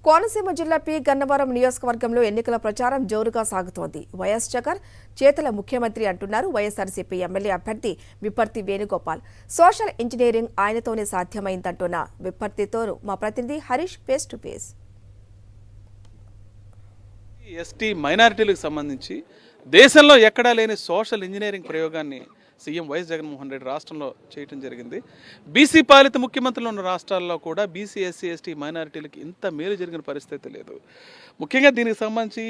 కోనసీమ జిల్లా పి గన్నవరం నియోజకవర్గంలో ఎన్నికల ప్రచారం జోరుగా సాగుతోంది. వైఎస్ జగన్ చేతల ముఖ్యమంత్రి అంటున్నారు వైఎస్ఆర్సీపీ ఎమ్మెల్యే అభ్యర్థి విప్పర్తి వేణుగోపాల్. సోషల్ ఇంజనీరింగ్ ఆయనతోనే సాధ్యమైందంటున్న విప్పర్తితో మా ప్రతినిధి Harish face to face. ST మైనారిటీలకు సంబంధించి దేశంలో ఎక్కడా లేని సోషల్ ఇంజనీరింగ్ ప్రయోగాన్ని సీఎం వైఎస్ జగన్మోహన్ రెడ్డి రాష్ట్రంలో చేయడం జరిగింది. బీసీ పాలిత ముఖ్యమంత్రులు ఉన్న రాష్ట్రాల్లో కూడా బీసీ ఎస్సీ ఎస్టీ మైనారిటీలకు ఇంత మేలు జరిగిన పరిస్థితి లేదు. ముఖ్యంగా దీనికి సంబంధించి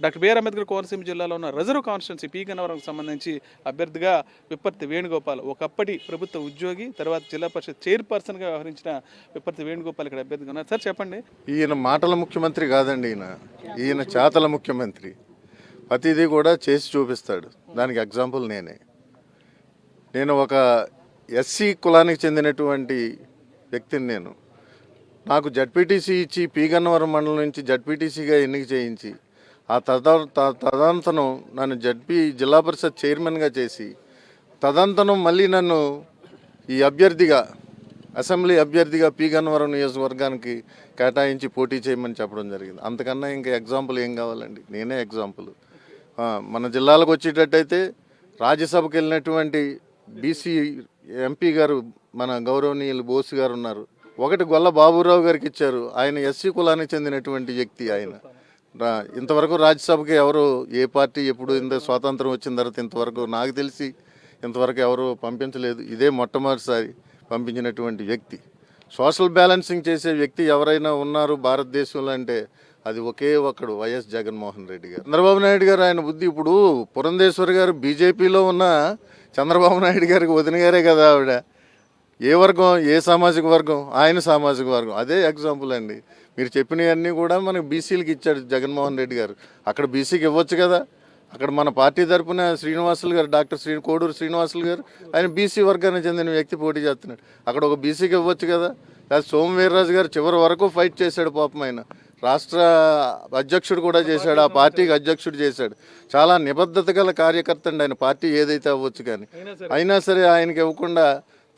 డాక్టర్ బిఆర్ అంబేద్కర్ కోనసీమ జిల్లాలో ఉన్న రిజర్వ్ కాన్స్టిట్యున్సీ పి గన్నవరంకు సంబంధించి అభ్యర్థిగా విప్పర్తి వేణుగోపాల్, ఒకప్పటి ప్రభుత్వ ఉద్యోగి, తర్వాత జిల్లా పరిషత్ చైర్పర్సన్గా వ్యవహరించిన విప్పర్తి వేణుగోపాల్ ఇక్కడ అభ్యర్థిగా ఉన్నారు. సార్ చెప్పండి. ఈయన మాటల ముఖ్యమంత్రి కాదండి, ఈయన చేతల ముఖ్యమంత్రి. ప్రతిదీ కూడా చేసి చూపిస్తాడు. దానికి ఎగ్జాంపుల్ నేను ఒక ఎస్సీ కులానికి చెందినటువంటి వ్యక్తిని. నాకు జడ్పీటీసీ ఇచ్చి పి గన్నవరం మండలం నుంచి జడ్పీటీసీగా ఎన్నిక చేయించి ఆ తదనంతరం నన్ను జిల్లా పరిషత్ చైర్మన్గా చేసి తదనంతరం మళ్ళీ నన్ను ఈ అసెంబ్లీ అభ్యర్థిగా పి గన్నవరం నియోజకవర్గానికి కేటాయించి పోటీ చేయమని చెప్పడం జరిగింది. అంతకన్నా ఇంకా ఎగ్జాంపుల్ ఏం కావాలండి? నేనే ఎగ్జాంపుల్. మన జిల్లాలకు వచ్చేటట్టయితే రాజ్యసభకు వెళ్ళినటువంటి బీసీ ఎంపీ గారు మన గౌరవనీయులు బోసు గారు ఉన్నారు. ఒకటి గొల్ల బాబురావు గారికి ఇచ్చారు. ఆయన ఎస్సీ కులానికి చెందినటువంటి వ్యక్తి. ఆయన ఇంతవరకు రాజ్యసభకి ఎవరు ఏ పార్టీ ఎప్పుడు ఇంత స్వాతంత్రం వచ్చిన తర్వాత ఇంతవరకు నాకు తెలిసి ఇంతవరకు ఎవరు పంపించలేదు. ఇదే మొట్టమొదటిసారి పంపించినటువంటి వ్యక్తి. సోషల్ బ్యాలెన్సింగ్ చేసే వ్యక్తి ఎవరైనా ఉన్నారు భారతదేశంలో అంటే అది ఒకే ఒక్కడు, వైఎస్ జగన్మోహన్ రెడ్డి గారు. చంద్రబాబు నాయుడు గారు ఆయన బుద్ధి. ఇప్పుడు పురంధేశ్వరి గారు బీజేపీలో ఉన్న చంద్రబాబు నాయుడు గారికి వదిన గారే కదా ఆవిడ. ఏ వర్గం, ఏ సామాజిక వర్గం? ఆయన సామాజిక వర్గం. అదే ఎగ్జాంపుల్ అండి. మీరు చెప్పినవన్నీ కూడా మనకు బీసీలకు ఇచ్చాడు జగన్మోహన్ రెడ్డి గారు. అక్కడ బీసీకి ఇవ్వచ్చు కదా. అక్కడ మన పార్టీ తరఫున శ్రీనివాసులు గారు, కోడూరు శ్రీనివాసులు గారు, ఆయన బీసీ వర్గానికి చెందిన వ్యక్తి పోటీ చేస్తున్నాడు. అక్కడ ఒక బీసీకి ఇవ్వచ్చు కదా. లేదా సోమవీర్రాజు గారు చివరి వరకు ఫైట్ చేశాడు. పాపం ఆయన రాష్ట్ర అధ్యక్షుడు కూడా చేశాడు, ఆ పార్టీకి అధ్యక్షుడు చేశాడు. చాలా నిబద్ధత గల కార్యకర్త అండి ఆయన. పార్టీ ఏదైతే అవ్వచ్చు కానీ అయినా సరే ఆయనకి ఇవ్వకుండా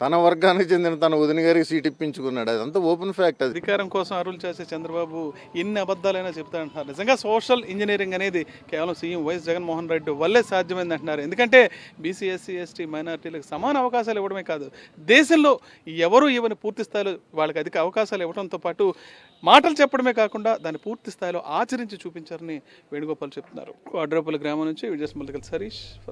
తన వర్గానికి చెందిన తన వదిన గారికి సీట్ ఇప్పించుకున్నాడు. అదంతా ఓపెన్ ఫ్యాక్ట్. అది అధికారం కోసం అరులు చేసే చంద్రబాబు ఎన్ని అబద్ధాలైనా చెప్తారంటున్నారు. నిజంగా సోషల్ ఇంజనీరింగ్ అనేది కేవలం సీఎం వైఎస్ జగన్మోహన్ రెడ్డి వల్లే సాధ్యమైంది అంటున్నారు. ఎందుకంటే బీసీ ఎస్సీ ఎస్టీ మైనారిటీలకు సమాన అవకాశాలు ఇవ్వడమే కాదు, దేశంలో ఎవరు ఇవ్వని పూర్తి స్థాయిలో వాళ్ళకి అధిక అవకాశాలు ఇవ్వడంతో పాటు మాటలు చెప్పడమే కాకుండా దాన్ని పూర్తి స్థాయిలో ఆచరించి చూపించారని వేణుగోపాల్ చెప్తున్నారు. వాడ్రేపల్లి గ్రామం నుంచి విజయస్మల్కల్ సరీష్ ఫర్